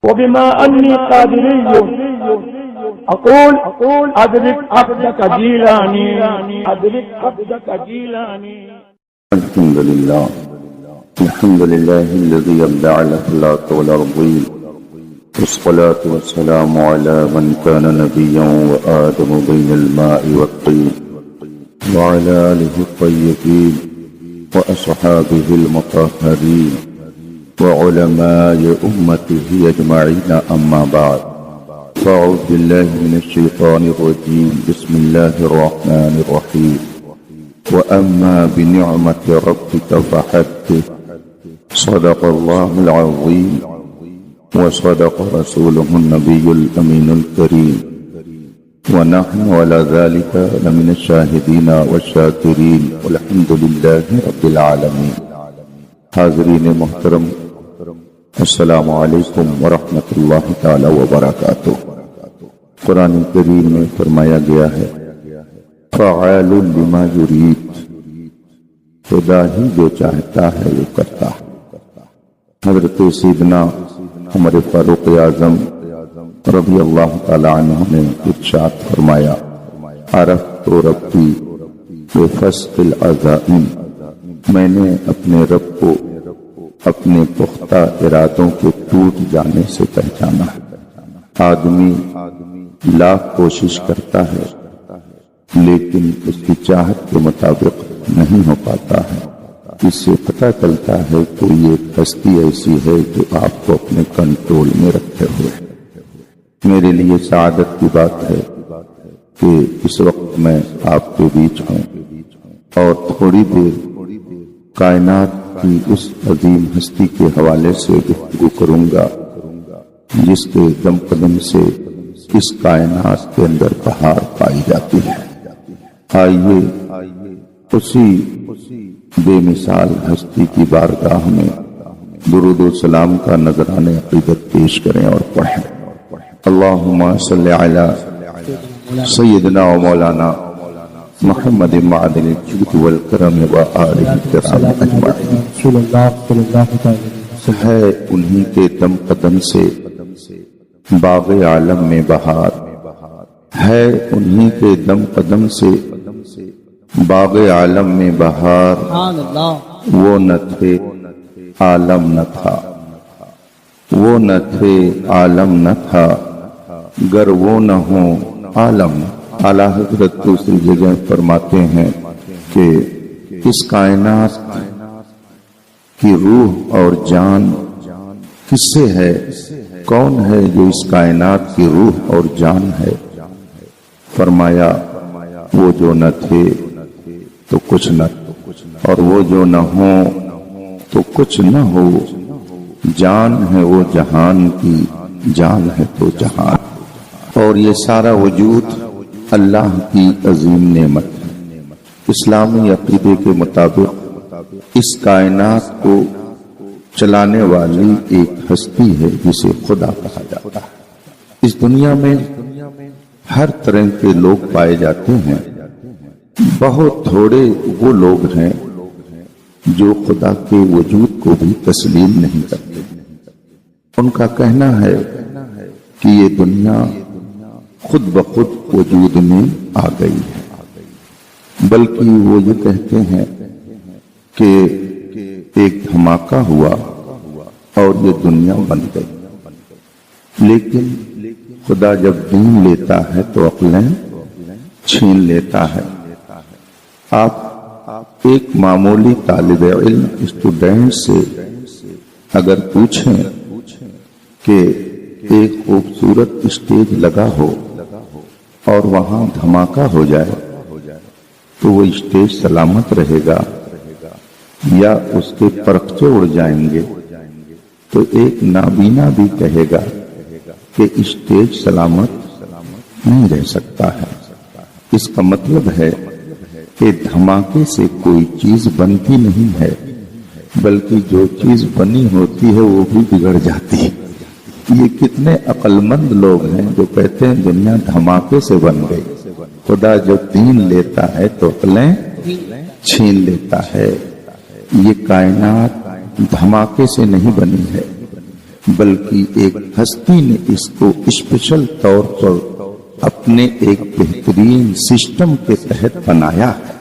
وبما أني قادري أقول أدرك عبدك جيلاني أدرك عبدك جيلاني. الحمد لله الذي أبدع الأخلاق والأرضين، والصلاة والسلام على من كان نبيا وآدم بين الماء والطين، وعلى آله الطيبين وأصحابه المطهرين وعلماء أمته أجمعين، أما بعد. فأعوذ بالله من الشيطان الرجيم. بسم الله الرحمن الرحيم. وأما بنعمة ربك فحدث. صدق الله العظيم وصدق رسوله النبي الأمين الكريم، ونحن على ذلك لمن الشاهدين والشاكرين، والحمد لله رب العالمين. حاضرین محترم، السلام علیکم ورحمۃ اللہ تعالی وبرکاتہ. قرآن کریم میں فرمایا گیا ہے فعال لما یرید، خدا ہی جو چاہتا ہے وہ کرتا ہے. حضرت سیدنا عمر فاروق اعظم رضی اللہ تعالی عنہ نے ارشاد فرمایا عرفت ربی بفسق العزائم، میں نے اپنے رب کو اپنے پختہ ارادوں کے ٹوٹ جانے سے پہچانا. آدمی لاکھ کوشش کرتا ہے لیکن اس کی چاہت کے مطابق نہیں ہو پاتا ہے. اس سے پتہ چلتا ہے کہ یہ ہستی ایسی ہے جو آپ کو اپنے کنٹرول میں رکھے ہوئے. میرے لیے سعادت کی بات ہے کہ اس وقت میں آپ کے بیچ ہوں اور تھوڑی دیر کائنات کی اس عظیم ہستی کے حوالے سے گفتگو کروں گا جس کے دم قدم سے اس کائنات کے اندر بہار پائی جاتی ہے. آئیے اسی بے مثال ہستی کی بارگاہ میں درود و سلام کا نذرانِ عقیدت پیش کریں اور پڑھیں. اللہم صلی علی سیدنا و مولانا محمد معدن الجود والکرم وآلہ الکرام اجمعین. ہے انہی کے دم قدم سے باغ عالم میں بہار، ہے انہی کے دم قدم سے باغ عالم میں بہار. وہ نہ تھے عالم نہ تھا، وہ نہ تھے عالم نہ تھا، گر وہ نہ ہوں عالم. اعلیٰ حضرت دوسری جگہ فرماتے ہیں کہ اس کائنات کی روح اور جان کس سے ہے؟ کون ہے جو اس کائنات کی روح اور جان ہے؟ فرمایا وہ جو نہ تھے تو کچھ نہ، اور وہ جو نہ ہو تو کچھ نہ ہو. جان ہے وہ جہان کی، جان ہے تو جہان. اور یہ سارا وجود اللہ کی عظیم نعمت ہے. اسلامی عقیدے کے مطابق اس کائنات کو چلانے والی ایک ہستی ہے جسے خدا کہا جاتا ہے. اس دنیا میں ہر طرح کے لوگ پائے جاتے ہیں. بہت تھوڑے وہ لوگ ہیں جو خدا کے وجود کو بھی تسلیم نہیں کرتے. ان کا کہنا ہے کہ یہ دنیا خود بخود وجود میں آ گئی ہے، بلکہ وہ یہ کہتے ہیں کہ ایک دھماکہ ہوا اور یہ دنیا بن گئی. لیکن خدا جب دین لیتا ہے تو عقلیں چھین لیتا ہے. آپ ایک معمولی طالب علم اسٹوڈنٹ سے اگر پوچھیں کہ ایک خوبصورت اسٹیج لگا ہو اور وہاں دھماکہ ہو جائے تو وہ اسٹیج سلامت رہے گا یا اس کے پرخچے اڑ جائیں گے؟ تو ایک نابینا بھی کہے گا کہ اسٹیج سلامت نہیں رہ سکتا ہے. اس کا مطلب ہے کہ دھماکے سے کوئی چیز بنتی نہیں ہے، بلکہ جو چیز بنی ہوتی ہے وہ بھی بگڑ جاتی ہے. یہ کتنے عقل مند لوگ ہیں جو کہتے ہیں دنیا دھماکے سے بن گئی. خدا جب دین لیتا ہے تو عقلیں چھین لیتا ہے. یہ کائنات دھماکے سے نہیں بنی ہے، بلکہ ایک ہستی نے اس کو اسپیشل طور پر اپنے ایک بہترین سسٹم کے تحت بنایا ہے۔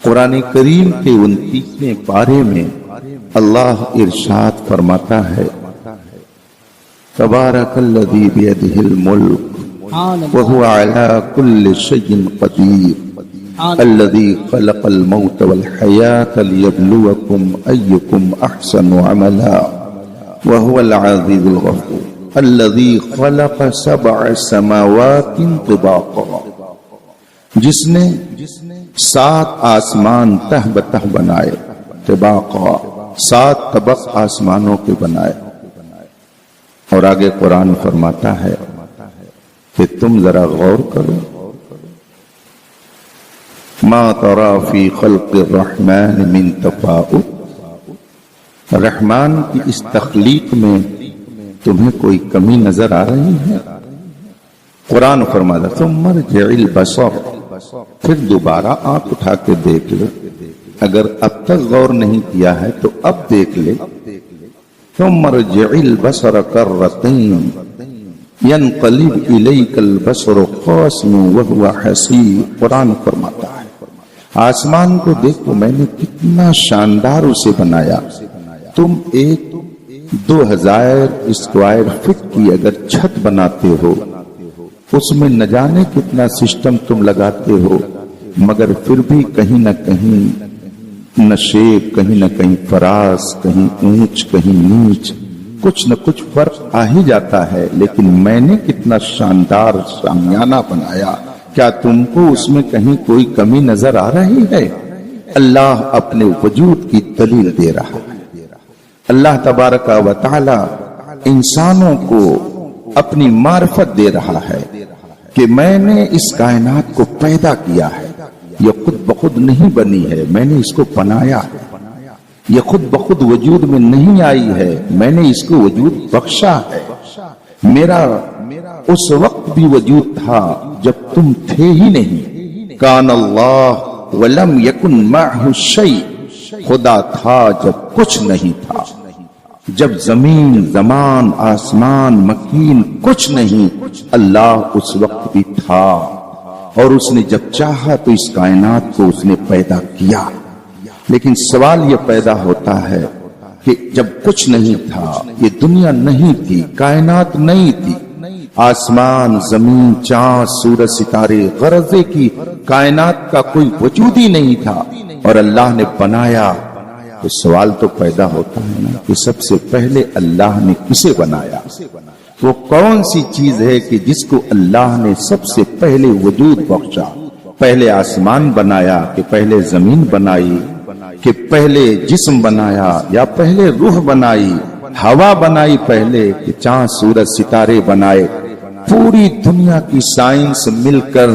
قرآن کریم کے 29ویں پارے میں اللہ ارشاد فرماتا ہے تبارک الذی بیدہ الملک وہو علی کل شیء قدیر الذی خلق الموت والحیاۃ لیبلوکم ایکم احسن عملا وہو العزیز الغفور الذی خلق 7 سماوات طباقا، جس نے 7 آسمان تہ بتہ بنائے، طباقا 7 طبق آسمانوں کے بنائے۔ اور آگے قرآن فرماتا ہے کہ تم ذرا غور کرو، ما ترى فی خلق الرحمن من تفاؤت، رحمان کی اس تخلیق میں تمہیں کوئی کمی نظر آ رہی ہے؟ قرآن فرماتا ثم ارجع البصر، پھر دوبارہ آنکھ اٹھا کے دیکھ لے، اگر اب تک غور نہیں کیا ہے تو اب دیکھ لے۔ ثم ارجع البصر کرتین ينقلب الیک البصر خاسئا وهو حسیر، قرآن فرماتا ہے آسمان کو دیکھو میں نے کتنا شاندار اسے بنایا، تم ایک 2000 اسکوائر فٹ کی اگر چھت بناتے ہو اس میں نہ جانے کتنا سسٹم تم لگاتے ہو، مگر پھر بھی کہیں نہ کہیں نشیب، کہیں نہ کہیں فراز، کہیں اونچ کہیں نیچ، کچھ نہ کچھ فرق آ ہی جاتا ہے۔ لیکن میں نے کتنا شاندار شامیانہ بنایا، کیا تم کو اس میں کہیں کوئی کمی نظر آ رہی ہے؟ اللہ اپنے وجود کی دلیل دے رہا ہے۔ اللہ تبارک و تعالی انسانوں کو اپنی معرفت دے رہا ہے کہ میں نے اس کائنات کو پیدا کیا ہے، یہ خود بخود نہیں بنی ہے، میں نے اس کو بنایا ہے، یہ خود بخود وجود میں نہیں آئی ہے، میں نے اس کو وجود بخشا ہے۔ میرا اس وقت بھی وجود تھا جب تم تھے ہی نہیں، کان اللہ ولم یکن معہ شیء، خدا تھا جب کچھ نہیں تھا، جب زمین زمان آسمان مکین کچھ نہیں، اللہ اس وقت بھی تھا، اور اس نے جب چاہا تو اس کائنات کو اس نے پیدا کیا۔ لیکن سوال یہ پیدا ہوتا ہے کہ جب کچھ نہیں تھا، یہ دنیا نہیں تھی، کائنات نہیں تھی، آسمان زمین چاند سورج ستارے غرضے کی کائنات کا کوئی وجود ہی نہیں تھا، اور اللہ نے بنایا، تو سوال تو پیدا ہوتا ہے نا کہ سب سے پہلے اللہ نے کسے بنایا؟ وہ کون سی چیز ہے کہ جس کو اللہ نے سب سے پہلے وجود بخشا؟ پہلے آسمان بنایا کہ پہلے زمین بنائی کہ پہلے جسم بنایا یا پہلے روح بنائی، ہوا بنائی پہلے کہ چاند سورج ستارے بنائے؟ پوری دنیا کی سائنس مل کر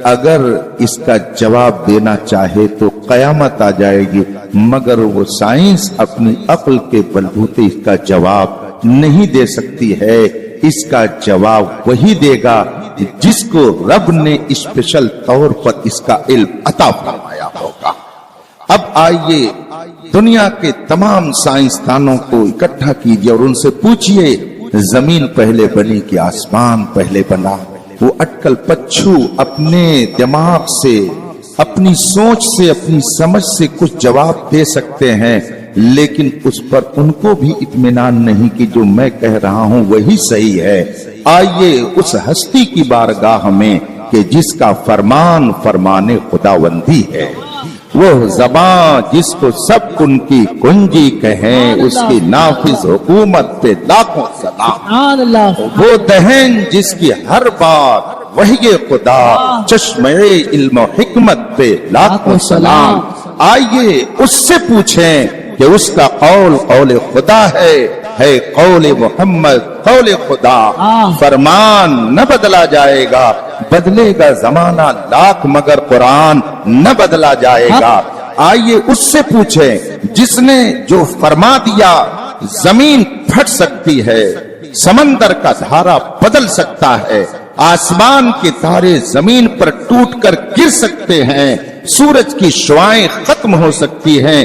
اگر اس کا جواب دینا چاہے تو قیامت آ جائے گی، مگر وہ سائنس اپنی عقل کے بلبوتے اس کا جواب نہیں دے سکتی ہے۔ اس کا جواب وہی دے گا جس کو رب نے اسپیشل طور پر اس کا علم عطا فرمایا ہوگا۔ اب آئیے دنیا کے تمام سائنسدانوں کو اکٹھا کیجیے اور ان سے پوچھئے زمین پہلے بنی کہ آسمان پہلے بنا؟ وہ اٹکل پچھو اپنے دماغ سے، اپنی سوچ سے، اپنی سمجھ سے کچھ جواب دے سکتے ہیں، لیکن اس پر ان کو بھی اطمینان نہیں کہ جو میں کہہ رہا ہوں وہی صحیح ہے۔ آئیے اس ہستی کی بارگاہ میں کہ جس کا فرمان فرمان خداوندی ہے، وہ زبان جس کو سب ان کی کنجی کہیں، اس کی نافذ حکومت پہ لاکھوں سلام، وہ دہن جس کی ہر بات وحی خدا، چشمے علم و حکمت پہ لاکھوں سلام۔ آئیے اس سے پوچھیں کہ اس کا قول قول خدا ہے قول محمد قول خدا، فرمان نہ بدلا جائے گا، بدلے گا زمانہ لاکھ مگر قرآن نہ بدلا جائے گا۔ آئیے اس سے پوچھیں جس نے جو فرما دیا زمین پھٹ سکتی ہے، سمندر کا دھارا بدل سکتا ہے، آسمان کے تارے زمین پر ٹوٹ کر گر سکتے ہیں، سورج کی شعاعیں ختم ہو سکتی ہیں،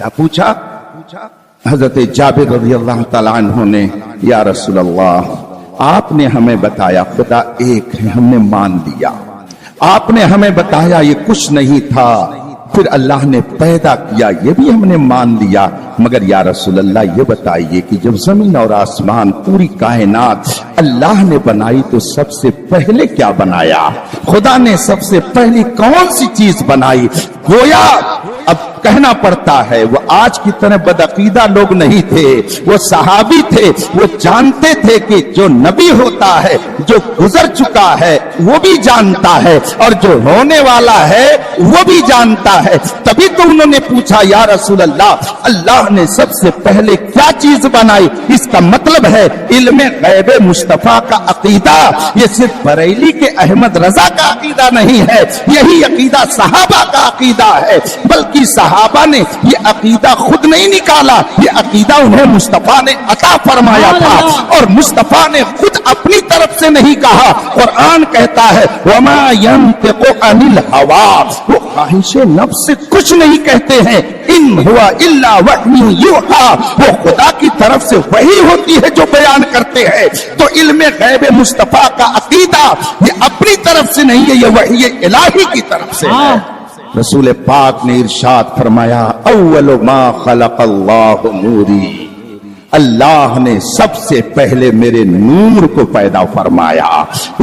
کیا پوچھا؟ حضرت جابر رضی اللہ تعالیٰ عنہ نے یا رسول اللہ آپ نے ہمیں بتایا خدا ایک ہے، ہم نے مان لیا. آپ نے ہمیں بتایا یہ کچھ نہیں تھا، پھر اللہ نے پیدا کیا یہ بھی ہم نے مان لیا، مگر یا رسول اللہ یہ بتائیے کہ جب زمین اور آسمان پوری کائنات اللہ نے بنائی تو سب سے پہلے کیا بنایا؟ خدا نے سب سے پہلی کون سی چیز بنائی؟ گویا اب کہنا پڑتا ہے وہ آج کی طرح بدعقیدہ لوگ نہیں تھے، وہ صحابی تھے، وہ جانتے تھے کہ جو نبی ہوتا ہے جو گزر چکا ہے وہ بھی جانتا ہے اور جو ہونے والا ہے وہ بھی جانتا ہے. تبھی تو انہوں نے پوچھا یا رسول اللہ اللہ نے سب سے پہلے کیا چیز بنائی؟ اس کا مطلب ہے علم غیب مصطفیٰ کا عقیدہ یہ صرف بریلی کے احمد رضا کا عقیدہ نہیں ہے، یہی عقیدہ صحابہ کا عقیدہ ہے، بلکہ صحابہ نے یہ عقیدہ خود نہیں نکالا، یہ عقیدہ انہیں مصطفیٰ نے عطا فرمایا تھا، اور مصطفیٰ نے خود اپنی طرف سے نہیں کہا. قرآن کہتا ہے وما ينطق عن الهوى، وہ خواہش نفس سے کچھ نہیں کہتے ہیں، ان ہوا الا وحی یوحی، وہ خدا کی طرف سے وحی ہوتی ہے جو بیان کرتے ہیں. تو علم غیب مصطفیٰ کا عقیدہ یہ اپنی طرف سے نہیں ہے، یہ وحی الہی کی طرف سے ہے. رسول پاک نے ارشاد فرمایا اول ما خلق اللہ نوری، اللہ نے سب سے پہلے میرے نور کو پیدا فرمایا.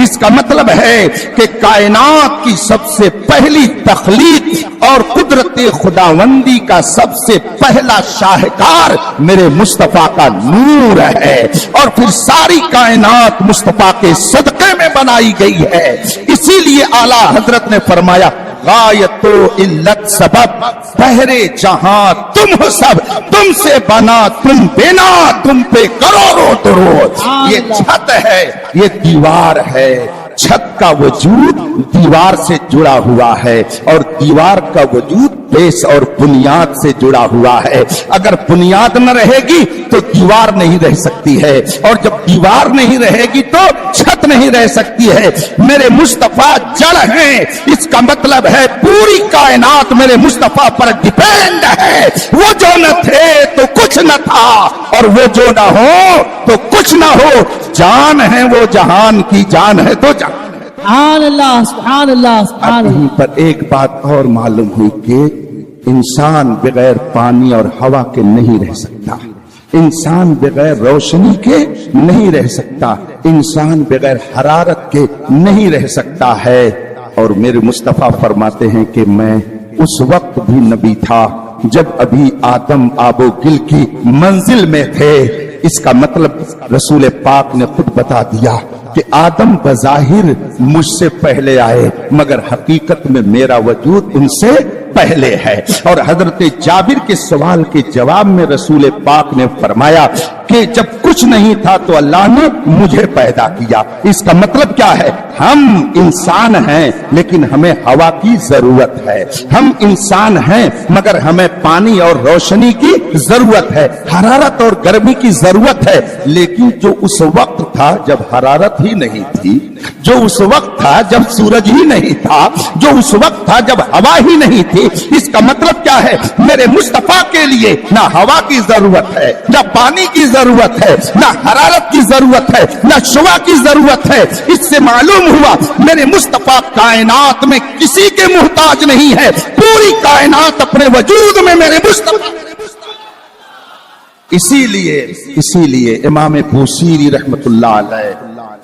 اس کا مطلب ہے کہ کائنات کی سب سے پہلی تخلیق اور قدرت خداوندی کا سب سے پہلا شاہکار میرے مصطفیٰ کا نور ہے، اور پھر ساری کائنات مصطفیٰ کے صدقے میں بنائی گئی ہے. اسی لیے اعلیٰ حضرت نے فرمایا غایت و علت سبب، پہرے جہاں تم ہو سب، تم سے بنا تم بنا، تم پہ کروڑوں درود. یہ چھت ہے، یہ دیوار ہے، چھت کا وجود دیوار سے جڑا ہوا ہے اور دیوار کا وجود بیس اور بنیاد سے جڑا ہوا ہے. اگر بنیاد نہ رہے گی تو دیوار نہیں رہ سکتی ہے، اور جب دیوار نہیں رہے گی تو چھت نہیں رہ سکتی ہے. میرے مصطفیٰ جڑ ہیں، اس کا مطلب ہے پوری کائنات میرے مصطفیٰ پر ڈیپینڈ ہے. وہ جو نہ تھے تو کچھ نہ تھا، اور وہ جو نہ ہو تو کچھ نہ ہو. جان ہے وہ جہان کی جان ہے تو جان. سبحان اللہ سبحان اللہ سبحان اللہ. یہیں پر ایک بات اور معلوم ہوئی کہ انسان بغیر پانی اور ہوا کے نہیں رہ سکتا، انسان بغیر روشنی کے نہیں رہ سکتا، انسان بغیر حرارت کے نہیں رہ سکتا ہے. اور میرے مصطفیٰ فرماتے ہیں کہ میں اس وقت بھی نبی تھا جب ابھی آدم آب و گل کی منزل میں تھے. اس کا مطلب رسول پاک نے خود بتا دیا کہ آدم بظاہر مجھ سے پہلے آئے، مگر حقیقت میں میرا وجود ان سے پہلے ہے. اور حضرت جابر کے سوال کے جواب میں رسول پاک نے فرمایا کہ جب کچھ نہیں تھا تو اللہ نے مجھے پیدا کیا. اس کا مطلب کیا ہے؟ ہم انسان ہیں لیکن ہمیں ہوا کی ضرورت ہے، ہم انسان ہیں مگر ہمیں پانی اور روشنی کی ضرورت ہے، حرارت اور گرمی کی ضرورت ہے. لیکن جو اس وقت تھا جب حرارت ہی نہیں تھی، جو اس وقت تھا جب سورج ہی نہیں تھا، جو اس وقت تھا جب ہوا ہی نہیں تھی، اس کا مطلب کیا ہے؟ میرے مصطفیٰ کے لیے نہ ہوا کی ضرورت ہے، نہ پانی کی ضرورت ہے، نہ حرارت کی ضرورت ہے، نہ شعاع کی ضرورت ہے. اس سے معلوم ہوا میرے مصطفیٰ کائنات میں کسی کے محتاج نہیں ہے، پوری کائنات اپنے وجود میں میرے مصطفیٰ. اسی لیے امام بوصیری رحمت اللہ علیہ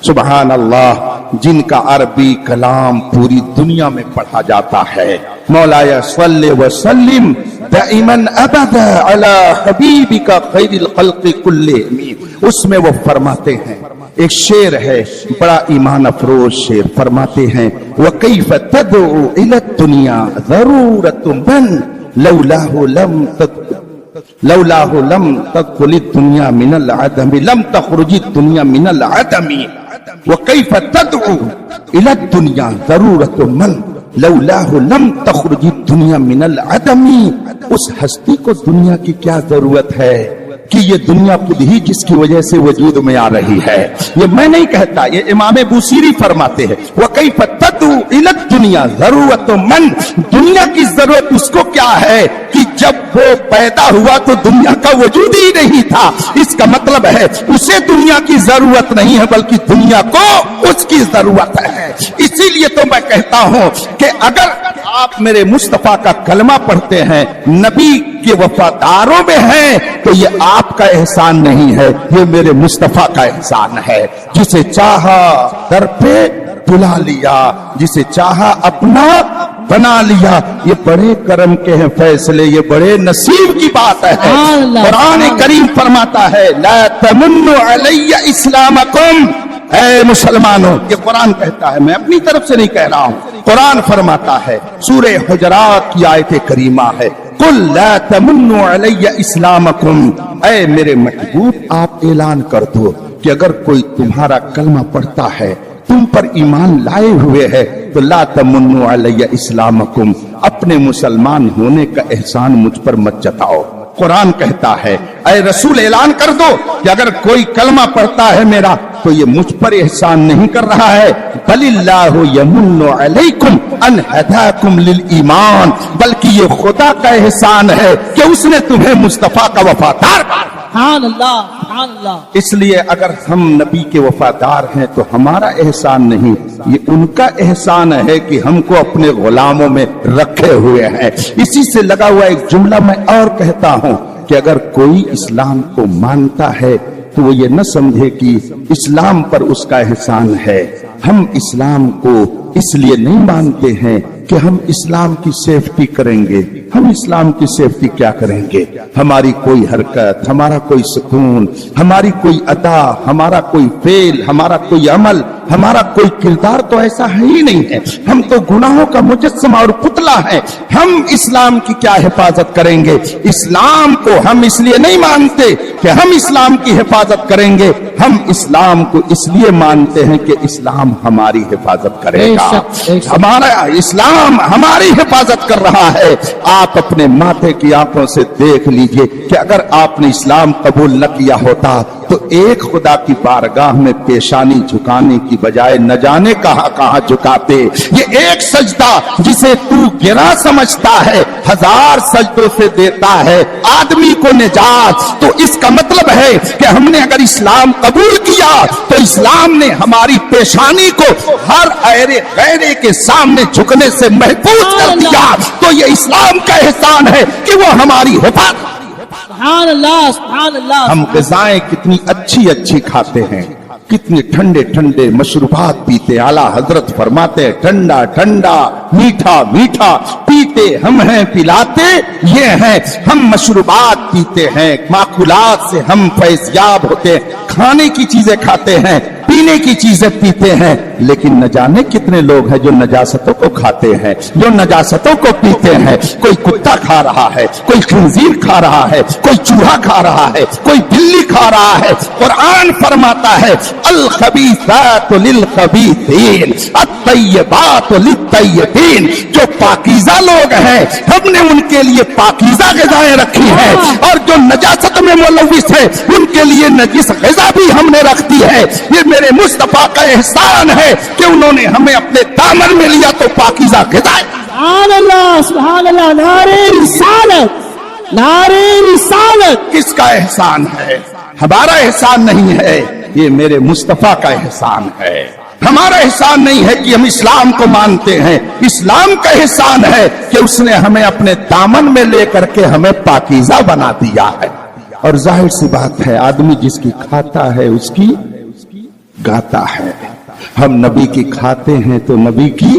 سبحان اللہ جن کا عربی کلام پوری دنیا میں پڑھا جاتا ہے، مولایا صلی وسلم دائما ابدا علی حبیبک خیر الخلق کلہم، اس میں وہ فرماتے ہیں ایک شعر ہے بڑا ایمان افروز شعر، فرماتے ہیں وَكَيْفَ تَدْعُو إِلَى الدُّنْيَا ضَرُورَةٌ مَنْ لولاہ لم تدخل الدنیا من العدم لم تخرج الدنیا من العدم وكيف تدعو الى الدنيا ضرورة من لولاہ لم تخرج الدنیا من العدم. اس ہستی کو دنیا کی کیا ضرورت ہے کہ یہ دنیا خود ہی جس کی وجہ سے وجود میں آ رہی ہے. یہ میں نہیں کہتا، یہ امام بوصیری فرماتے ہیں وَكَيْفَ تَدْعُو إِلَى الدُّنْيَا ضَرُورَةُ مَنْ، دنیا کی ضرورت اس کو کیا ہے کہ جب وہ پیدا ہوا تو دنیا کا وجود ہی نہیں تھا. اس کا مطلب ہے اسے دنیا کی ضرورت نہیں ہے بلکہ دنیا کو اس کی ضرورت ہے. اسی لیے تو میں کہتا ہوں کہ اگر آپ میرے مصطفیٰ کا کلمہ پڑھتے ہیں, نبی کے وفاداروں میں ہیں, تو یہ آپ کا احسان نہیں ہے, یہ میرے مصطفیٰ کا احسان ہے. جسے چاہا در پہ بلا لیا, جسے چاہا اپنا بنا لیا. یہ بڑے کرم کے ہیں فیصلے, یہ بڑے نصیب کی بات ہے. قرآن کریم فرماتا ہے لا تمنوا علی اسلامکم, اے مسلمانوں, یہ قرآن کہتا ہے, میں اپنی طرف سے نہیں کہہ رہا ہوں. قرآن فرماتا ہے, سورہ حجرات کی آیت کریمہ ہے, قل لا تمنوا علی اسلامکم, اے میرے محبوب آپ اعلان کر دو کہ اگر کوئی تمہارا کلمہ پڑھتا ہے, تم پر ایمان لائے ہوئے ہے, تو لا تمنوا علی اسلامکم, اپنے مسلمان ہونے کا احسان مجھ پر مت جتاؤ. قرآن کہتا ہے اے رسول اعلان کر دو کہ اگر کوئی کلمہ پڑھتا ہے میرا تو یہ مجھ پر احسان نہیں کر رہا ہے, بل اللہ یمن علیکم ان ہداکم للایمان, بلکہ یہ خدا کا احسان ہے کہ اس نے تمہیں مصطفیٰ کا وفادار. سبحان اللہ, سبحان اللہ. اس لیے اگر ہم نبی کے وفادار ہیں تو ہمارا احسان نہیں, یہ ان کا احسان ہے کہ ہم کو اپنے غلاموں میں رکھے ہوئے ہیں. اسی سے لگا ہوا ایک جملہ میں اور کہتا ہوں کہ اگر کوئی اسلام کو مانتا ہے تو وہ یہ نہ سمجھے کہ اسلام پر اس کا احسان ہے. ہم اسلام کو اس لیے نہیں مانتے ہیں کہ ہم اسلام کی سیفٹی کریں گے. ہم اسلام کی سیفٹی کیا کریں گے؟ ہماری کوئی حرکت, ہمارا کوئی سکون, ہماری کوئی ادا, ہمارا کوئی فعل, ہمارا کوئی عمل, ہمارا کوئی کردار تو ایسا ہے ہی نہیں ہے. ہم تو گناہوں کا مجسمہ اور پتلا ہے. ہم اسلام کی کیا حفاظت کریں گے؟ اسلام کو ہم اس لیے نہیں مانتے کہ ہم اسلام کی حفاظت کریں گے, ہم اسلام کو اس لیے مانتے ہیں کہ اسلام ہماری حفاظت کرے گا. ہمارا اسلام ہماری حفاظت کر رہا ہے. آپ اپنے ماتھے کی آنکھوں سے دیکھ لیجئے کہ اگر آپ نے اسلام قبول نہ کیا ہوتا تو ایک خدا کی بارگاہ میں پیشانی جھکانے کی بجائے نہ جانے کہاں کہاں جھکاتے. یہ ایک سجدہ جسے تو گرا سمجھتا ہے 1000 سجدوں سے دیتا ہے آدمی کو نجات. تو اس کا مطلب ہے کہ ہم نے اگر اسلام قبول کیا تو اسلام نے ہماری پیشانی کو ہر ایرے غیرے کے سامنے جھکنے سے محفوظ کر دیا. تو یہ اسلام کا احسان ہے کہ وہ ہماری حفاظت. سبحان اللہ, سبحان اللہ. ہم غذائیں کتنی اچھی اچھی کھاتے ہیں, کتنے ٹھنڈے ٹھنڈے مشروبات پیتے. اعلیٰ حضرت فرماتے ٹھنڈا ٹھنڈا میٹھا میٹھا پیتے ہم ہیں, پلاتے یہ ہیں. ہم مشروبات پیتے ہیں, ماکولات سے ہم فیضیاب ہوتے ہیں, کھانے کی چیزیں کھاتے ہیں, پینے کی چیزیں پیتے ہیں. لیکن نہ جانے کتنے لوگ ہیں جو نجاستوں کو کھاتے ہیں, جو نجاستوں کو پیتے ہیں. کوئی کتا کھا رہا ہے, کوئی خنزیر کھا رہا ہے, کوئی چوہا کھا رہا ہے, کوئی بلی کھا رہا ہے. قرآن فرماتا ہے الخبیثات للخبیثین الطیبات للطیبین. جو پاکیزہ لوگ ہیں ہم نے ان کے لیے پاکیزہ غذائیں رکھی ہیں, اور جو نجاست میں ملوث ہے ان کے لیے نجس غذا بھی ہم نے رکھ دی ہے. یہ میرے مصطفیٰ کا احسان ہے کہ انہوں نے ہمیں اپنے دامن میں لیا تو پاکیزہ غذائیں. سبحان اللہ, سبحان اللہ. نعرہ رسالت, نعرہ رسالت. کس کا احسان ہے؟ ہمارا احسان نہیں ہے, یہ میرے مصطفیٰ کا احسان ہے. ہمارا احسان نہیں ہے کہ ہم اسلام کو مانتے ہیں, اسلام کا احسان ہے کہ اس نے ہمیں اپنے دامن میں لے کر کے ہمیں پاکیزہ بنا دیا ہے. اور ظاہر سی بات ہے آدمی جس کی کھاتا ہے اس کی گاتا ہے. ہم نبی کی کھاتے ہیں تو نبی کی.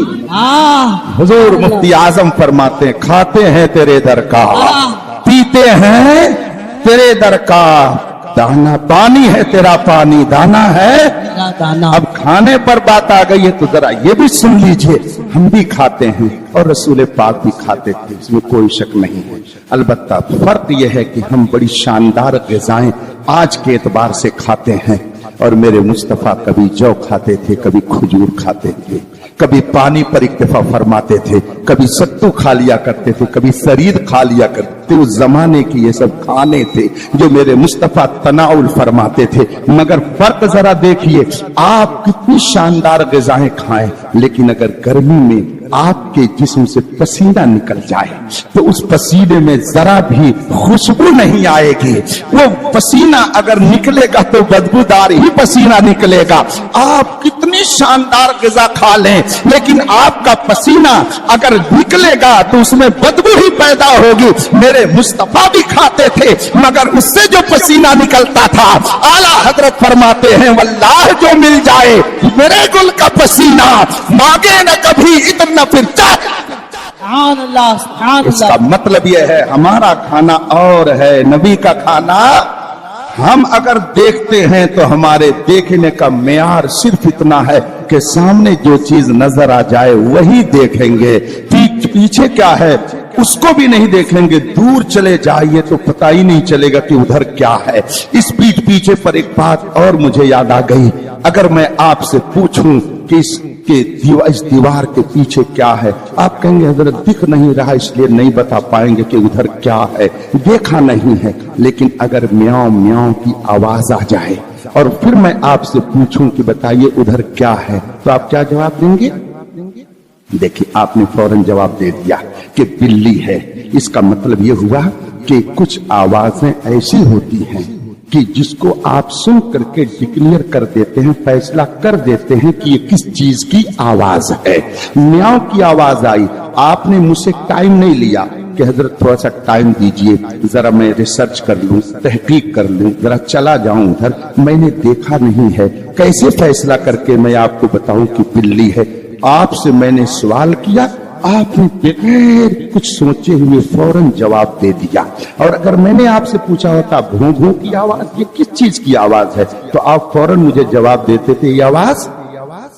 حضور مفتی اعظم فرماتے ہیں کھاتے ہیں تیرے در کا, پیتے ہیں تیرے در کا, دانا پانی ہے تیرا پانی دانا ہے دانا. اب کھانے پر بات آ گئی ہے تو ذرا یہ بھی سن لیجئے, ہم بھی کھاتے ہیں اور رسول پاک بھی کھاتے تھے, اس میں کوئی شک نہیں ہے. البتہ فرق یہ ہے کہ ہم بڑی شاندار غذائیں آج کے اعتبار سے کھاتے ہیں, اور میرے مصطفیٰ کبھی جو کھاتے تھے, کبھی کھجور کھاتے تھے, کبھی پانی پر اکتفا فرماتے تھے, کبھی ستو کھا لیا کرتے تھے, کبھی سرید کھا لیا کرتے تھے. اس زمانے کی یہ سب کھانے تھے جو میرے مصطفیٰ تناول فرماتے تھے. مگر فرق ذرا دیکھیے, آپ کتنی شاندار غذائیں کھائیں, لیکن اگر گرمی میں آپ کے جسم سے پسینہ نکل جائے تو اس پسینے میں ذرا بھی خوشبو نہیں آئے گی. وہ پسینہ اگر نکلے گا تو بدبودار ہی پسینہ نکلے گا. آپ کتنی شاندار غذا کھا لیں لیکن آپ کا پسینہ اگر نکلے گا تو اس میں بدبو ہی پیدا ہوگی. میرے مصطفیٰ بھی کھاتے تھے مگر اس سے جو پسینہ نکلتا تھا اعلیٰ حضرت فرماتے ہیں واللہ جو مل جائے میرے گل کا پسینہ مانگے نہ کبھی اتنا پھر چاہے. سبحان اللہ سبحان اس کا اللہ. مطلب یہ ہے ہمارا کھانا اور ہے, نبی کا کھانا. ہم اگر دیکھتے ہیں تو ہمارے دیکھنے کا معیار صرف اتنا ہے کہ سامنے جو چیز نظر آ جائے وہی دیکھیں گے, پیچھے کیا ہے اس کو بھی نہیں دیکھیں گے. دور چلے جائیے تو پتہ ہی نہیں چلے گا کہ ادھر کیا ہے. اس پیچھے پر ایک بات اور مجھے یاد آ گئی. اگر میں آپ سے پوچھوں کہ اس دیوار کے پیچھے کیا ہے, آپ کہیں گے حضرت دکھ نہیں رہا اس لیے نہیں بتا پائیں گے کہ ادھر کیا ہے, دیکھا نہیں ہے. لیکن اگر میاؤں میاؤں کی آواز آ جائے اور پھر میں آپ سے پوچھوں کہ بتائیے ادھر کیا ہے تو آپ کیا جواب دیں گے؟ دیکھیں آپ نے فوراً جواب دے دیا کہ بلی ہے. اس کا مطلب یہ ہوا کہ کچھ آوازیں ایسی ہوتی ہیں کہ جس کو آپ سن کر کے ڈکلیئر کر دیتے ہیں, فیصلہ کر دیتے ہیں کہ یہ کس چیز کی آواز ہے. میاؤں کی آواز آئی, آپ نے مجھ سے ٹائم نہیں لیا کہ حضرت تھوڑا سا ٹائم دیجئے, ذرا میں ریسرچ کر لوں, تحقیق کر لوں, ذرا چلا جاؤں ادھر, میں نے دیکھا نہیں ہے, کیسے فیصلہ کر کے میں آپ کو بتاؤں کہ بلی ہے. آپ سے میں نے سوال کیا, آپ نے بغیر کچھ سوچے ہوئے فوراً جواب دے دیا. اور اگر میں نے آپ سے پوچھا ہوتا بھوں بھوں کی آواز یہ کس چیز کی آواز ہے تو آپ فوراً مجھے جواب دیتے تھے یہ آواز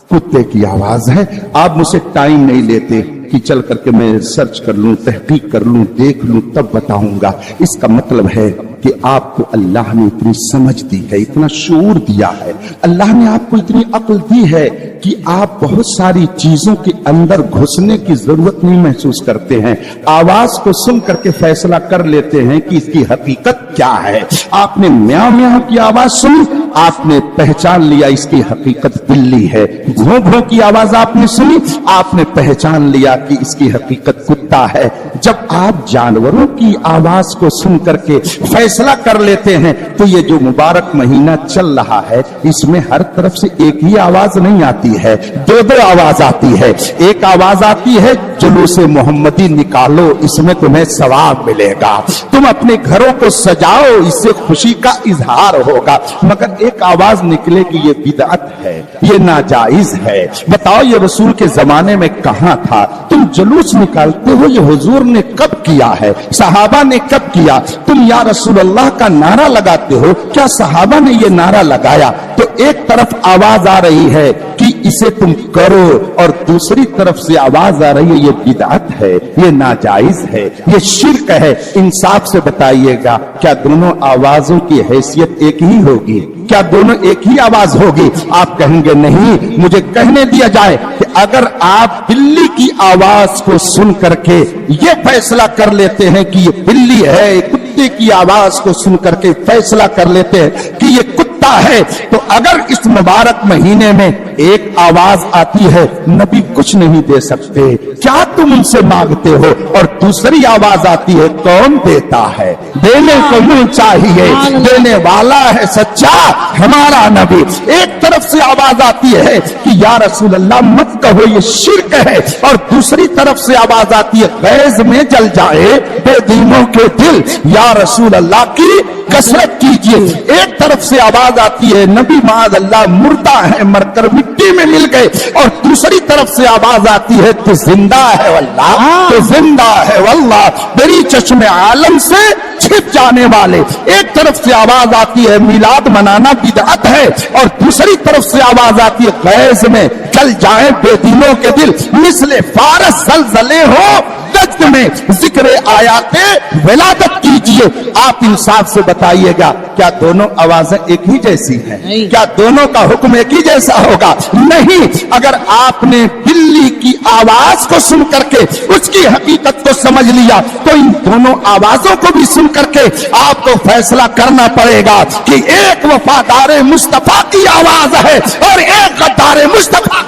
کتے کی آواز ہے. آپ مجھ سے ٹائم نہیں لیتے کہ چل کر کے میں سرچ کر لوں, تحقیق کر لوں, دیکھ لوں تب بتاؤں گا. اس کا مطلب ہے کہ آپ کو اللہ نے اتنی سمجھ دی ہے, اتنا شعور دیا ہے, اللہ نے آپ کو اتنی عقل دی ہے کہ آپ بہت ساری چیزوں کے اندر گھسنے کی ضرورت نہیں محسوس کرتے ہیں. آواز کو سن کر کے فیصلہ کر لیتے ہیں کہ اس کی حقیقت کیا ہے. آپ نے میاں میاں کی آواز سنی, آپ نے پہچان لیا اس کی حقیقت بلی ہے. بھوں بھوں کی آواز آپ نے سنی, آپ نے پہچان لیا کہ اس کی حقیقت کتا ہے. جب آپ جانوروں کی آواز کو سن کر کے فیصلہ کر لیتے ہیں تو یہ جو مبارک مہینہ چل رہا ہے اس میں ہر طرف سے ایک ہی آواز نہیں آتی ہے, دو دو آواز آتی ہے. ایک آواز آتی ہے جلوس محمدی نکالو, اس میں تمہیں ثواب ملے گا, تم اپنے گھروں کو سجاؤ, اس سے خوشی کا اظہار ہوگا. مگر ایک آواز نکلے کہ یہ بدعت ہے, یہ ناجائز ہے. بتاؤ یہ رسول کے زمانے میں کہاں تھا؟ تم جلوس نکالتے ہو یہ حضور نے کب کیا ہے, صحابہ نے کب کیا؟ تم یا رسول اللہ کا نعرہ لگاتے ہو, کیا صحابہ نے یہ نعرہ لگایا؟ تو ایک طرف آواز آ رہی ہے کہ اسے تم کرو اور دوسری طرف سے آواز آ رہی ہے یہ بدعت ہے, یہ ناجائز ہے, یہ شرک ہے. انصاف سے بتائیے گا کیا دونوں آوازوں کی حیثیت ایک ہی ہوگی؟ کیا دونوں ایک ہی آواز ہوگی؟ آپ کہیں گے نہیں. مجھے کہنے دیا جائے کہ اگر آپ بلی کی آواز کو سن کر کے یہ فیصلہ کر لیتے ہیں کہ یہ بلی ہے, کتے کی آواز کو سن کر کے فیصلہ کر لیتے ہیں کہ یہ کتا ہے, تو اگر اس مبارک مہینے میں ایک آواز آتی ہے نبی کچھ نہیں دے سکتے, کیا تم ان سے مانگتے ہو؟ اور دوسری آواز آتی ہے کون دیتا ہے؟ دینے کو منہ چاہیے, دینے والا ہے سچا ہمارا نبی. ایک طرف سے آواز آتی ہے کہ یا رسول اللہ مت کہو یہ شرک ہے, اور دوسری طرف سے آواز آتی ہے غیظ میں جل جائے بے دینوں کے دل, یا رسول اللہ کی کثرت کیجیے. ایک طرف سے آواز آتی ہے نبی معاذ اللہ مردہ ہے, مر کر مٹی میں مل گئے, اور دوسری طرف سے آواز آتی ہے تو زندہ ہے واللہ, تو زندہ ہے واللہ, میری چشم عالم سے چھپ جانے والے. ایک طرف سے آواز آتی ہے میلاد منانا بدعت ہے, اور دوسری طرف سے آواز آتی ہے غیظ میں جل جائیں بے دینوں کے دل, مثل فارس زلزلے ہو نجد میں ذکر آیات ولادت کیجئے. آپ انصاف سے بتائیے گا کیا دونوں آوازیں ایک ہی جیسی ہیں؟ کیا دونوں کا حکم ایک ہی جیسا ہوگا؟ نہیں. اگر آپ نے بلی کی آواز کو سن کر کے اس کی حقیقت کو سمجھ لیا تو ان دونوں آوازوں کو بھی سن کر کے آپ کو فیصلہ کرنا پڑے گا کہ ایک وفادار مصطفیٰ کی آواز ہے اور ایک غدار مصطفیٰ.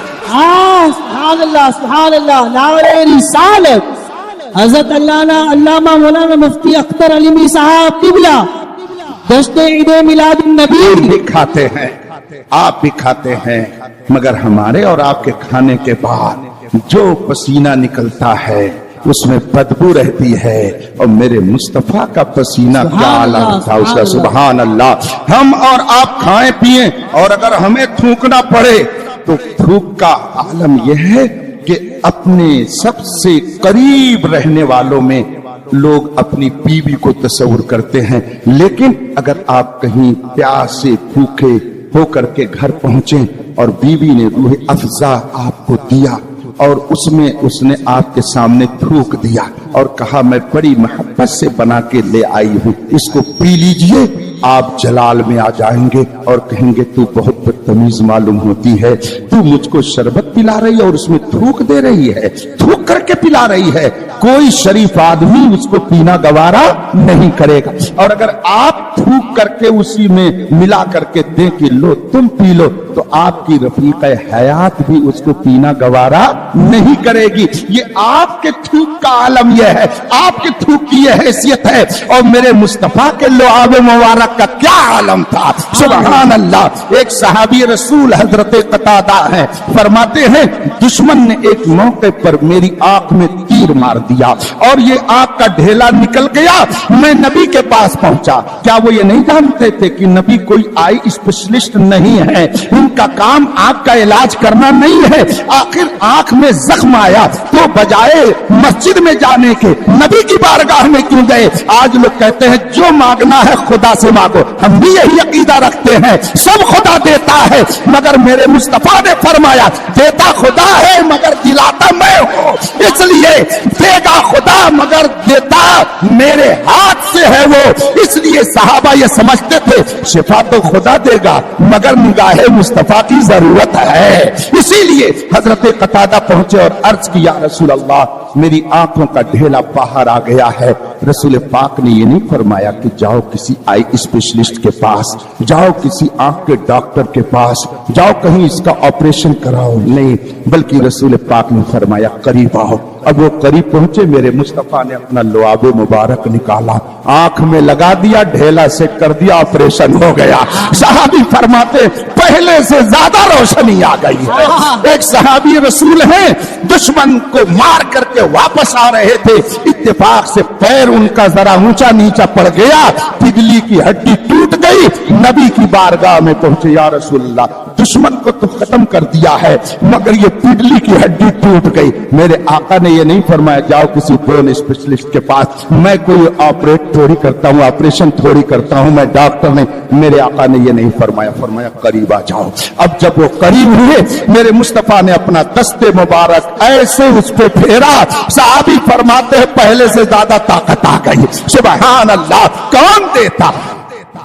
سبحان اللہ نعرہ رسالت حضرت علامہ مولانا مفتی اختر علیمی صاحب قبلہ جشن عید میلاد النبی بھی کھاتے ہیں، آپ بھی کھاتے ہیں، مگر ہمارے اور آپ کے کھانے کے بعد جو پسینہ نکلتا ہے اس میں بدبو رہتی ہے، اور میرے مصطفیٰ کا پسینہ کیا عالم تھا اس کا، سبحان اللہ۔ ہم اور آپ کھائیں پیئیں، اور اگر ہمیں تھوکنا پڑے تو تھوک کا عالم یہ ہے کہ اپنے سب سے قریب رہنے والوں میں لوگ اپنی بیوی کو تصور کرتے ہیں، لیکن اگر آپ کہیں پیاس سے بھوکے ہو کر کے گھر پہنچیں اور بیوی نے روح افزا آپ کو دیا اور اس نے آپ کے سامنے تھوک دیا اور کہا میں بڑی محبت سے بنا کے لے آئی ہوں، اس کو پی لیجئے، آپ جلال میں آ جائیں گے اور کہیں گے تو بہت بدتمیز معلوم ہوتی ہے، تو مجھ کو شربت پلا رہی ہے اور اس میں تھوک دے رہی ہے، تھوک کر کے پلا رہی ہے۔ کوئی شریف آدمی اس کو پینا گوارا نہیں کرے گا، اور اگر آپ تھوک کر کے اسی میں ملا کر کے دیں کہ لو تم پی لو، تو آپ کی رفیق حیات بھی اس کو پینا گوارا نہیں کرے گی۔ یہ آپ کے تھوک کا عالم یہ ہے، آپ کے تھوک کی یہ حیثیت ہے، اور میرے مصطفیٰ کے لعاب مبارک کا کیا عالم تھا، سبحان اللہ۔ ایک صحابی رسول حضرت قتادہ ہیں، فرماتے ہیں دشمن نے ایک موقع پر میری آنکھ میں تیر مار دیا اور یہ آنکھ کا ڈھیلا نکل گیا، میں نبی کے پاس پہنچا۔ کیا وہ یہ نہیں جانتے تھے کہ نبی کوئی آئی اسپیشلسٹ نہیں ہے، ان کا کام آنکھ کا علاج کرنا نہیں ہے؟ آخر آنکھ میں زخم آیا تو بجائے مسجد میں جانے کے نبی کی بارگاہ میں کیوں گئے؟ آج لوگ کہتے ہیں جو مانگنا ہے خدا سے مانگو، ہم بھی یہی عقیدہ رکھتے ہیں، سب خدا دیتا ہے، مگر میرے مصطفیٰ نے فرمایا دیتا خدا ہے مگر دلاتا میں ہوں، اس لیے دے گا خدا مگر دیتا میرے ہاتھ سے ہے وہ۔ اس لیے صحابہ یہ سمجھتے تھے شفا تو خدا دے گا مگر نگاہ مصطفیٰ کی ضرورت ہے۔ اسی لیے حضرت قتادہ پہنچے اور عرض کیا رسول اللہ میری آنکھوں کا ڈھیلا باہر آ گیا ہے۔ رسول پاک نے یہ نہیں فرمایا کہ جاؤ کسی آئی اسپیشلسٹ کے پاس، جاؤ کسی آنکھ کے ڈاکٹر کے پاس، جاؤ کہیں اس کا آپریشن کراؤ، نہیں، بلکہ رسول پاک نے فرمایا قریب آؤ۔ اب وہ قریب پہنچے، میرے مصطفیٰ نے اپنا لعاب مبارک نکالا، آنکھ میں لگا دیا، ڈھیلا سیٹ کر دیا، آپریشن ہو گیا۔ صحابی فرماتے پہلے سے زیادہ روشنی آ گئی ہے۔ ایک صحابی رسول ہیں، دشمن کو مار کر کے واپس آ رہے تھے، اتفاق سے پیر ان کا ذرا اونچا نیچا پڑ گیا، پگلی کی ہڈی ٹوٹ گئی، نبی کی بارگاہ میں پہنچے، یا رسول اللہ دشمن کو تو ختم کر دیا ہے مگر یہ پگلی کی ہڈی ٹوٹ گئی۔ میرے آقا نے یہ نہیں فرمایا جاؤ کسی بون اسپیشلسٹ کے پاس، میں کوئی آپریٹ تھوڑی کرتا ہوں، آپریشن تھوڑی کرتا ہوں، میں ڈاکٹر نہیں، میرے آقا نے یہ نہیں فرمایا، فرمایا قریب آ جاؤ۔ اب جب وہ قریب ہوئے میرے مصطفیٰ نے اپنا دست مبارک ایسے اس پہ پھیرا، صحابی فرماتے ہیں پہلے سے زیادہ طاقت آ گئی، سبحان اللہ۔ کون دیتا؟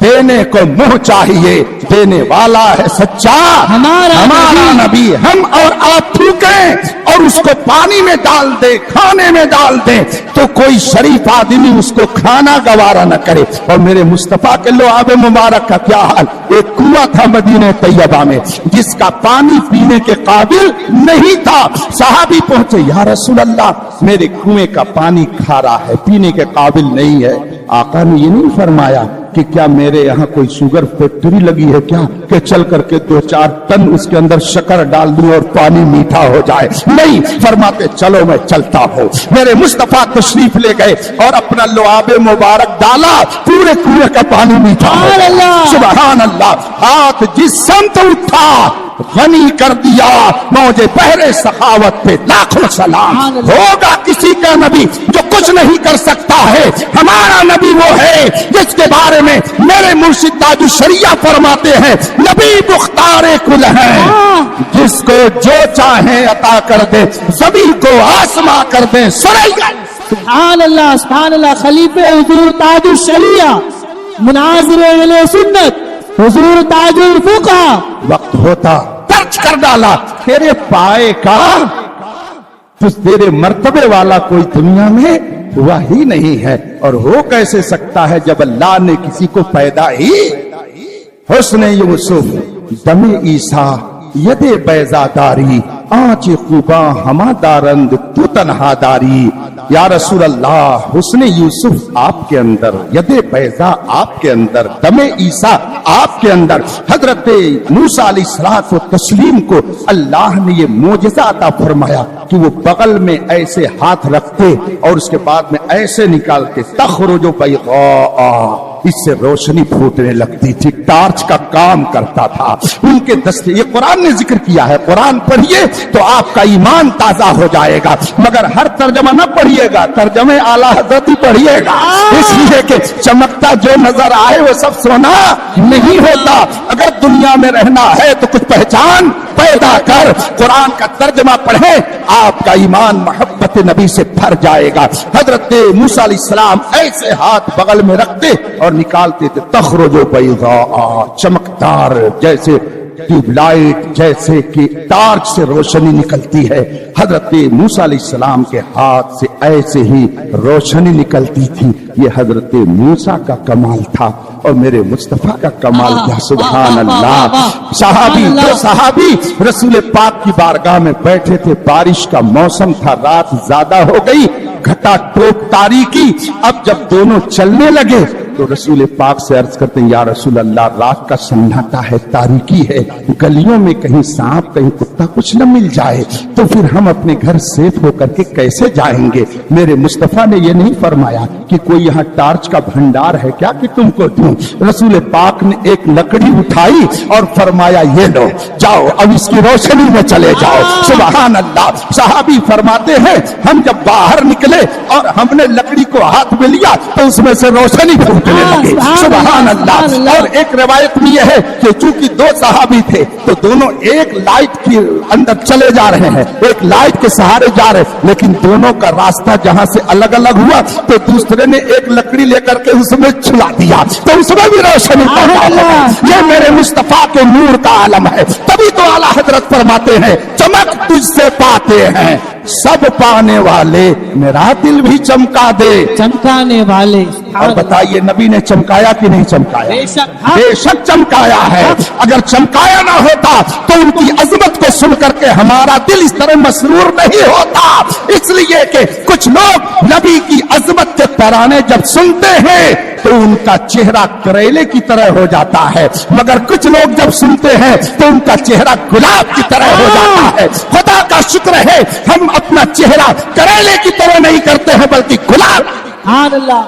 دینے کو منہ چاہیے، دینے والا ہے سچا ہمارا نبی۔ ہم اور آپ تھوکیں اور اس کو پانی میں ڈال دیں، کھانے میں ڈال دیں تو کوئی شریف آدمی اس کو کھانا گوارا نہ کرے۔ اور میرے مصطفیٰ کے لعاب مبارک کا کیا حال، ایک کنواں تھا مدینہ طیبہ میں جس کا پانی پینے کے قابل نہیں تھا، صحابی پہنچے یا رسول اللہ میرے کنویں کا پانی کھارا ہے، پینے کے قابل نہیں ہے۔ آقا نے یہ نہیں فرمایا کہ کیا میرے یہاں کوئی شوگر فیکٹری لگی ہے کیا کہ چل کر کے 2-4 ٹن اس کے اندر شکر ڈال دوں اور پانی میٹھا ہو جائے، نہیں، فرماتے چلو میں چلتا ہوں۔ میرے مصطفیٰ تشریف لے گئے اور اپنا لعاب مبارک ڈالا، پورے کنویں کا پانی میٹھا ہو گیا، سبحان اللہ۔ ہاتھ جس سمت اٹھا غنی کر دیا، موج بحر سخاوت پہ لاکھوں سلام۔ ہوگا کسی کا نبی جو کچھ نہیں کر سکتا ہے، ہمارا نبی وہ ہے جس کے بارے میں میرے مرشد تاج الشریعہ فرماتے ہیں نبی مختار کل ہیں، جس کو جو چاہیں عطا کر دے، سبھی کو آسما کر دیں، سرائیگا۔ سبحان اللہ خلیفہ حضور تاج الشریعہ مناظر اہل سنت حضور تاج الفقہ، وقت ہوتا ترک کر ڈالا، تیرے پائے کا تو تیرے مرتبے والا کوئی دنیا میں ہوا ہی نہیں ہے، اور ہو کیسے سکتا ہے جب اللہ نے کسی کو پیدا ہی۔ حسن یوسف دم عیسیٰ ید بیضا داری، آنچ خوباں ہما دارند تو تنہا داری. یا رسول اللہ حسن یوسف آپ کے اندر، ید بیضا آپ کے اندر، دم عیسیٰ آپ کے اندر. حضرت موسیٰ علیہ الصلوۃ والتسلیم کو اللہ نے یہ معجزہ عطا فرمایا کہ وہ بغل میں ایسے ہاتھ رکھتے اور اس کے بعد میں ایسے نکالتے، تخرج بیضاء، اس سے روشنی پھوٹنے لگتی تھی. ٹارچ کا کام کرتا تھا ان کے دستے. یہ قرآن نے ذکر کیا ہے، قرآن پڑھیے تو آپ کا ایمان تازہ ہو جائے گا. مگر ہر ترجمہ نہ پڑھیے گا، ترجمے اعلیٰ حضرت ہی پڑھیے گا، اس لیے کہ چمکتا جو نظر آئے وہ سب سونا نہیں ہوتا. اگر دنیا میں رہنا ہے تو کچھ پہچان پیدا کر. قرآن کا ترجمہ پڑھیں، آپ کا ایمان محبت نبی سے بھر جائے گا. حضرت موسیٰ علیہ السلام ایسے ہاتھ بغل میں رکھتے اور نکالتے تھے، تخرج بیضاء، چمکدار جیسے ٹیوب لائٹ، جیسے کہ ٹارچ سے روشنی نکلتی ہے. حضرت موسیٰ علیہ السلام کے ہاتھ سے ایسے ہی روشنی نکلتی تھی. یہ حضرت موسیٰ کا کمال تھا اور میرے مصطفیٰ کا کمال کیا. سبحان اللہ. صحابی رسول پاک کی بارگاہ میں بیٹھے تھے، بارش کا موسم تھا، رات زیادہ ہو گئی، گھٹا ٹوپ تاریکی. اب جب دونوں چلنے لگے تو رسول پاک سے عرض کرتے ہیں، یا رسول اللہ رات کا سناٹا ہے، تاریکی ہے، گلیوں میں کہیں سانپ کہیں کتا کچھ نہ مل جائے تو پھر ہم اپنے گھر سیف ہو کر کے کیسے جائیں گے. میرے مصطفیٰ نے یہ نہیں فرمایا کہ کوئی یہاں ٹارچ کا بھنڈار ہے کیا کہ تم کو دوں. رسول پاک نے ایک لکڑی اٹھائی اور فرمایا یہ لو، جاؤ اب اس کی روشنی میں چلے جاؤ. سبحان اللہ. صحابی فرماتے ہیں ہم جب باہر نکلے اور ہم نے لکڑی کو ہاتھ میں لیا تو اس میں سے روشنی پھوٹنے لگی. سبحان اللہ. اور ایک روایت میں یہ ہے کہ چونکہ دو صحابی تھے تو دونوں ایک لائٹ کے اندر چلے جا رہے ہیں، ایک لائٹ کے سہارے جا رہے، لیکن دونوں کا راستہ جہاں سے الگ الگ ہوا تو دوسرے نے ایک لکڑی لے کر کے اس میں چھلا دیا تو اس میں بھی روشنی پیدا ہو گئی. یہ میرے مصطفیٰ کے نور کا عالم ہے. تبھی تو اعلیٰ حضرت فرماتے ہیں چمک تجھ سے پاتے ہیں سب پانے والے، میرا دل بھی چمکا دے. چمکانے والے. اور بتائیے نبی نے چمکایا کہ نہیں چمکایا؟ بے شک چمکایا ہے. اگر چمکایا نہ ہوتا تو ان کی عظمت کو سن کر کے ہمارا دل اس طرح مسرور نہیں ہوتا. اس لیے کہ کچھ لوگ نبی کی عظمت کے ترانے جب سنتے ہیں تو ان کا چہرہ کریلے کی طرح ہو جاتا ہے، مگر کچھ لوگ جب سنتے ہیں تو ان کا چہرہ گلاب کی طرح ہو جاتا ہے. خدا کا شکر ہے ہم اپنا چہرہ کریلے کی طرح نہیں کرتے ہیں بلکہ گلاب. سبحان اللہ.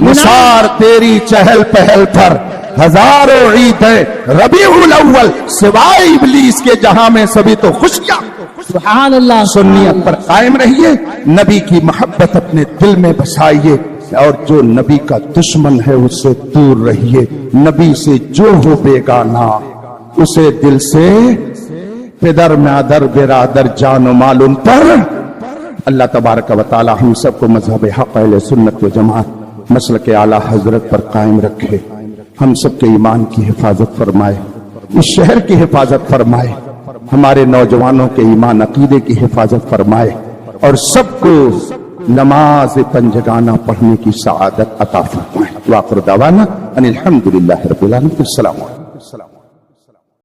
نثار تیری چہل پہل پر ہزاروں عید ہے، ربیع الاول سوائے ابلیس کے جہاں میں سبھی تو خوشیاں. سبحان اللہ. سنیت پر قائم رہیے، نبی کی محبت اپنے دل میں بسائیے اور جو نبی کا دشمن ہے اس سے دور رہیے. نبی سے جو ہو بیگانہ اسے دل سے پدر مادر برادر جان و مال ان پر. اللہ تبارک و تعالی ہم سب کو مذہب حق اہل سنت و جماعت مسلک اعلیٰ حضرت پر قائم رکھے. ہم سب کے ایمان کی حفاظت فرمائے، اس شہر کی حفاظت فرمائے، ہمارے نوجوانوں کے ایمان عقیدے کی حفاظت فرمائے اور سب کو نماز پنجگانہ پڑھنے کی سعادت عطا فرمائے. وآخر دعوانا ان الحمدللہ رب العالمین. السلام علیکم.